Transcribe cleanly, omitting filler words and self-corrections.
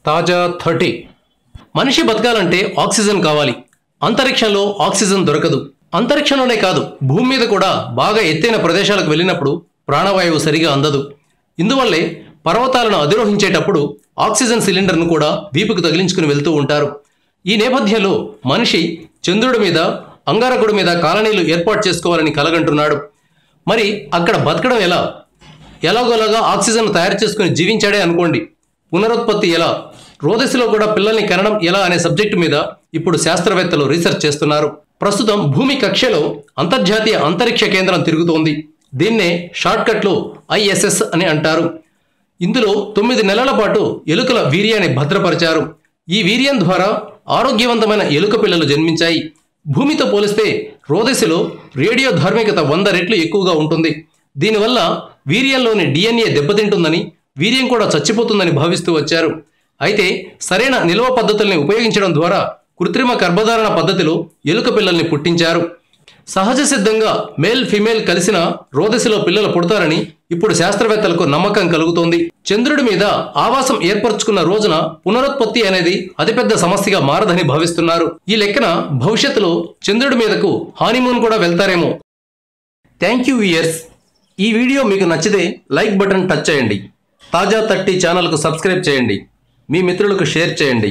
తాజా 30 మనిషి బతకాలంటే ఆక్సిజన్ కావాలి. అంతరిక్షంలో ఆక్సిజన్ దొరకదు. అంతరిక్షంలోనే కాదు, భూమి మీద కూడా బాగా ఎత్తైన ప్రదేశాలకు వెళ్ళినప్పుడు ప్రాణవాయువు సరిగా అందదు. ఇందువల్లే పర్వతాలను అధిరోహించేటప్పుడు ఆక్సిజన్ సిలిండర్ను కూడా వీపుకు తగిలించుకుని వెళ్తూ ఉంటారు. ఈ నేపథ్యంలో మనిషి చంద్రుడి మీద, అంగారకుడి మీద కాలనీలు ఏర్పాటు చేసుకోవాలని కలగంటున్నాడు. మరి అక్కడ బతకడం ఎలా? ఎలాగోలాగా ఆక్సిజన్ తయారు చేసుకుని జీవించాడే అనుకోండి. పునరుత్పత్తి ఎలా? రోదసిలో కూడా పిల్లల్ని కనడం ఎలా అనే సబ్జెక్టు మీద ఇప్పుడు శాస్త్రవేత్తలు రీసెర్చ్ చేస్తున్నారు. ప్రస్తుతం భూమి కక్షలో అంతర్జాతీయ అంతరిక్ష కేంద్రం తిరుగుతోంది. దీన్నే షార్ట్కట్లో ISS అని అంటారు. ఇందులో 9 నెలల పాటు ఎలుకల వీర్యాన్ని భద్రపరిచారు. ఈ వీర్యం ద్వారా ఆరోగ్యవంతమైన ఎలుక పిల్లలు జన్మించాయి. భూమితో పోలిస్తే రోదసిలో రేడియో ధార్మికత 100 రెట్లు ఎక్కువగా ఉంటుంది. దీనివల్ల వీర్యంలోని DNA దెబ్బతింటుందని, వీర్యం కూడా చచ్చిపోతుందని భావిస్తూ వచ్చారు. అయితే సరైన నిల్వ పద్ధతుల్ని ఉపయోగించడం ద్వారా కృత్రిమ గర్భధారణ పద్ధతిలో ఎలుక పిల్లల్ని పుట్టించారు. సహజ సిద్ధంగా మేల్ ఫీమేల్ కలిసిన రోదసిలో పిల్లలు పుడతారని ఇప్పుడు శాస్త్రవేత్తలకు నమ్మకం కలుగుతోంది. చంద్రుడి మీద ఆవాసం ఏర్పరచుకున్న రోజున పునరుత్పత్తి అనేది అతిపెద్ద సమస్యగా మారదని భావిస్తున్నారు. ఈ లెక్కన భవిష్యత్తులో చంద్రుడి మీదకు హానీమూన్ కూడా వెళ్తారేమో. Thank you viewers. ఈ వీడియో మీకు నచ్చితే లైక్ బటన్ టచ్ చేయండి. తాజా 30 ఛానల్కు సబ్స్క్రైబ్ చేయండి. మీ మిత్రులకు షేర్ చేయండి.